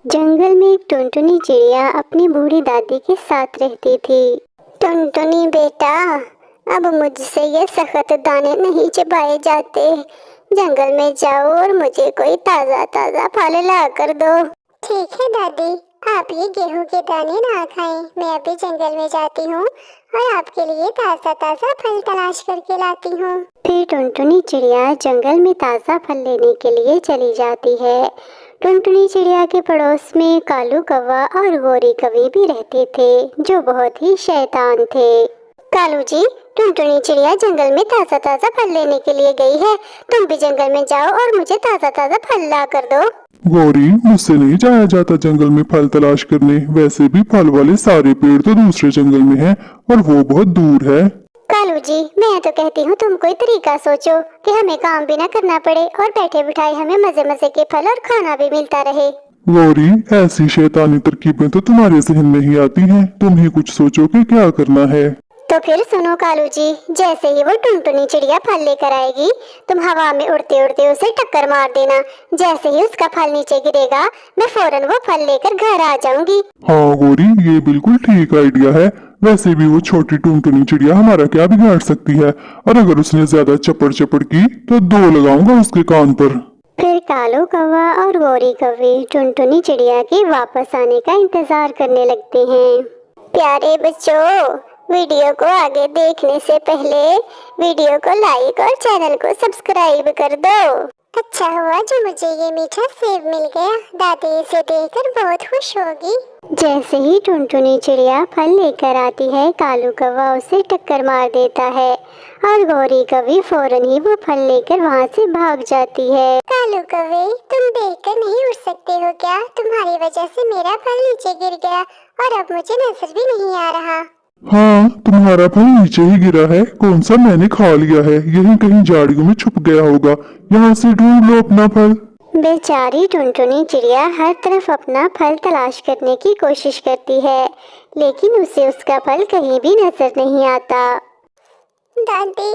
जंगल में एक टुनटुनी चिड़िया अपनी बूढ़ी दादी के साथ रहती थी। टुनटुनी बेटा, अब मुझसे ये सख्त दाने नहीं चबाए जाते। जंगल में जाओ और मुझे कोई ताज़ा ताज़ा फल ला कर दो। ठीक है दादी, आप ये गेहूं के दाने ना खाएं। मैं अभी जंगल में जाती हूँ और आपके लिए ताज़ा ताज़ा फल तलाश करके लाती हूँ। फिर टुनटुनी चिड़िया जंगल में ताज़ा फल लेने के लिए चली जाती है। टुनटुनी चिड़िया के पड़ोस में कालू कौवा और गोरी कौवी भी रहते थे, जो बहुत ही शैतान थे। कालू जी, टुनटुनी चिड़िया जंगल में ताज़ा ताज़ा फल लेने के लिए गई है। तुम भी जंगल में जाओ और मुझे ताज़ा ताज़ा फल ला कर दो। गौरी, मुझसे नहीं जाया जाता जंगल में फल तलाश करने। वैसे भी फल वाले सारे पेड़ तो दूसरे जंगल में हैं और वो बहुत दूर है। कालू जी, मैं तो कहती हूँ तुम कोई तरीका सोचो कि हमें काम भी ना करना पड़े और बैठे बिठाए हमें मजे मजे के फल और खाना भी मिलता रहे। गौरी, ऐसी शैतानी तरकीबें तो तुम्हारे जहन में ही आती हैं। तुम ही कुछ सोचो कि क्या करना है। तो फिर सुनो कालू जी, जैसे ही वो टुनटुनी चिड़िया फल लेकर आएगी, तुम हवा में उड़ते उड़ते उसे टक्कर मार देना। जैसे ही उसका फल नीचे गिरेगा, मैं फौरन वो फल लेकर घर आ जाऊंगी। हाँ गौरी, ये बिल्कुल ठीक आइडिया है। वैसे भी वो छोटी टुनटुनी चिड़िया हमारा क्या बिगाड़ सकती है, और अगर उसने ज्यादा चपड़ चपड़ की तो दो लगाऊंगा उसके कान पर। फिर कालू कौवा और गोरी कौवी टुनटुनी चिड़िया के वापस आने का इंतजार करने लगते हैं। प्यारे बच्चों, वीडियो को आगे देखने से पहले वीडियो को लाइक और चैनल को सब्सक्राइब कर दो। अच्छा हुआ जो मुझे ये मीठा सेब मिल गया। दादी इसे देखकर बहुत खुश होगी। जैसे ही टुनटुनी चिड़िया फल लेकर आती है, कालू कौवा उसे टक्कर मार देता है और गोरी कौवी फौरन ही वो फल लेकर वहाँ से भाग जाती है। कालू कौवे, तुम देखकर नहीं उड़ सकते हो क्या? तुम्हारी वजह से मेरा फल नीचे गिर गया और अब मुझे नजर भी नहीं आ रहा। हाँ, तुम्हारा फल नीचे ही गिरा है। कौन सा मैंने खा लिया है? यहीं कहीं झाड़ियों में छुप गया होगा। यहाँ से ढूंढ लो अपना फल। बेचारी टुनटुनी चिड़िया हर तरफ अपना फल तलाश करने की कोशिश करती है, लेकिन उसे उसका फल कहीं भी नजर नहीं आता। दादी,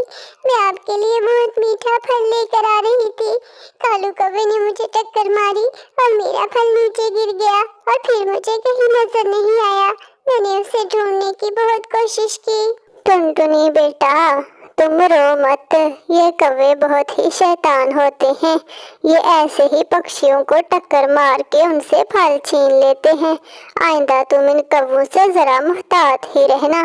मैं आपके लिए बहुत मीठा फल लेकर आ रही थी। कालू कौवे ने मुझे टक्कर मारी और मेरा फल नीचे गिर गया और फिर मुझे कहीं नजर नहीं आया। मैंने उसे ढूंढने की बहुत कोशिश की। टुनटुनी बेटा, तुम रो मत। ये कौवे बहुत ही शैतान होते हैं। ये ऐसे ही पक्षियों को टक्कर मार के उनसे फल छीन लेते हैं। आइंदा तुम इन कौवों से जरा मुहतात ही रहना।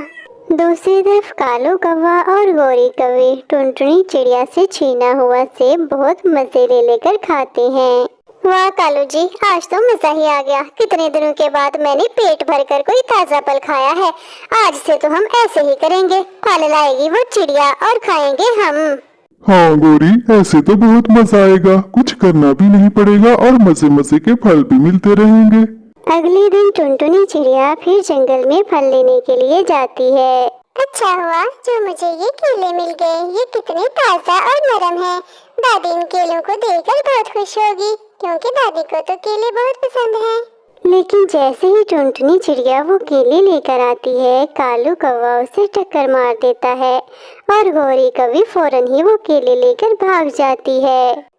दूसरी तरफ कालू कौवा और गोरी कौवी टुनटुनी चिड़िया से छीना हुआ सेब बहुत मजे ले लेकर खाते हैं। वाह कालू जी, आज तो मजा ही आ गया। कितने दिनों के बाद मैंने पेट भरकर कोई ताजा फल खाया है। आज से तो हम ऐसे ही करेंगे। फल लाएगी वो चिड़िया और खाएंगे हम। हाँ गौरी, ऐसे तो बहुत मजा आएगा। कुछ करना भी नहीं पड़ेगा और मजे मजे के फल भी मिलते रहेंगे। अगले दिन टुनटुनी चिड़िया फिर जंगल में फल लेने के लिए जाती है। अच्छा हुआ जो मुझे ये केले मिल गए। ये कितने ताजा और नरम हैं। दादी इन केलों को देखकर बहुत खुश होगी, क्योंकि दादी को तो केले बहुत पसंद हैं। लेकिन जैसे ही टुनटुनी चिड़िया वो केले लेकर आती है, कालू कौवा उसे टक्कर मार देता है और गोरी कौवी फौरन ही वो केले लेकर भाग जाती है।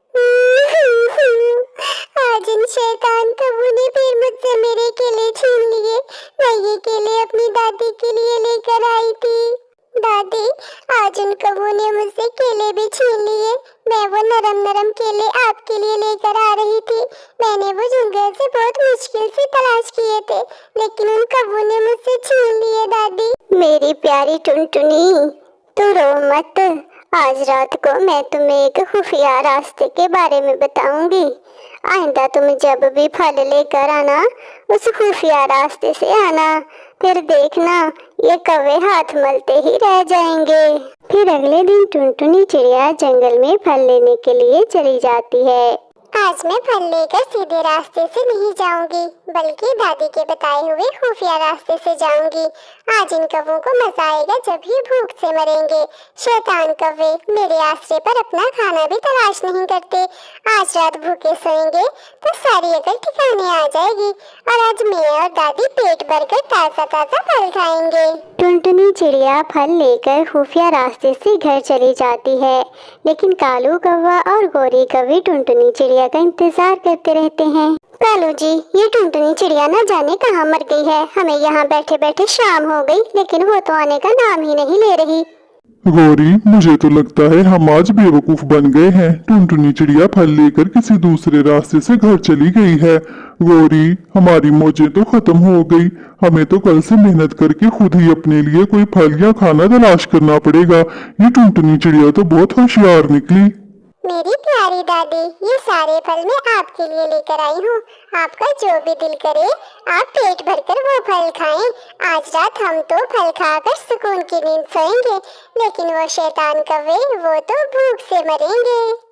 आज इन शैतान कौवों ने फिर मुझसे मेरे केले छीन लिए। मैं ये केले अपनी दादी के लिए लेकर आई थी। दादी, आज उन कौवों ने मुझसे केले भी छीन लिए। मैं वो नरम नरम केले आपके लिए लेकर आ रही थी। मैंने वो जंगल से बहुत मुश्किल से तलाश किए थे, लेकिन उन कौवों ने मुझसे छीन लिए। दादी, मेरी प्यारी टुनटुनी, तू रो मत। आज रात को मैं तुम्हें एक खुफिया रास्ते के बारे में बताऊंगी। आइंदा तुम जब भी फल लेकर आना, उस खुफिया रास्ते से आना। फिर देखना, ये कौवे हाथ मलते ही रह जाएंगे। फिर अगले दिन टुनटुनी चिड़िया जंगल में फल लेने के लिए चली जाती है। आज मैं फल लेकर सीधे रास्ते से नहीं जाऊंगी, बल्कि दादी के बताए हुए खुफिया रास्ते से जाऊंगी। आज इन कौवों को मजा आएगा जब ये भूख से मरेंगे। शैतान कौवे मेरे आश्रय पर अपना खाना भी तलाश नहीं करते। आज रात भूखे सोएंगे तो सारी अकल ठिकाने आ जाएगी और आज मैं और दादी पेट भरकर ताजा ताजा फल खाएंगे। टुनटुनी चिड़िया फल लेकर खुफिया रास्ते से घर चली जाती है, लेकिन कालू कौवा और गोरी कौवी टुनटुनी चिड़िया का इंतजार करते रहते हैं। कालू जी, ये टुनटुनी चिड़िया न जाने कहाँ मर गई है। हमें यहाँ बैठे बैठे शाम हो गई, लेकिन वो तो आने का नाम ही नहीं ले रही। गौरी, मुझे तो लगता है हम आज बेवकूफ बन गए हैं। टुनटुनी चिड़िया फल लेकर किसी दूसरे रास्ते से घर चली गई है। गौरी, हमारी मौजें तो खत्म हो गई। हमें तो कल से मेहनत करके खुद ही अपने लिए कोई फल या खाना तलाश करना पड़ेगा। ये टुनटुनी चिड़िया तो बहुत होशियार निकली। मेरी प्यारी दादी, ये सारे फल मैं आपके लिए लेकर आई हूँ। आपका जो भी दिल करे आप पेट भरकर वो फल खाएं। आज रात हम तो फल खाकर सुकून की नींद सोएंगे, लेकिन वो शैतान कौवे वो तो भूख से मरेंगे।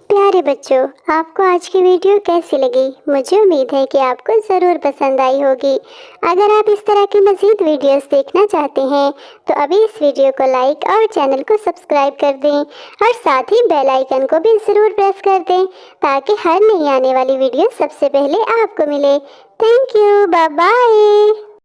प्यारे बच्चों, आपको आज की वीडियो कैसी लगी? मुझे उम्मीद है कि आपको ज़रूर पसंद आई होगी। अगर आप इस तरह की मज़ीद वीडियोस देखना चाहते हैं तो अभी इस वीडियो को लाइक और चैनल को सब्सक्राइब कर दें और साथ ही बेल आइकन को भी ज़रूर प्रेस कर दें ताकि हर नई आने वाली वीडियो सबसे पहले आपको मिले। Thank you, bye bye.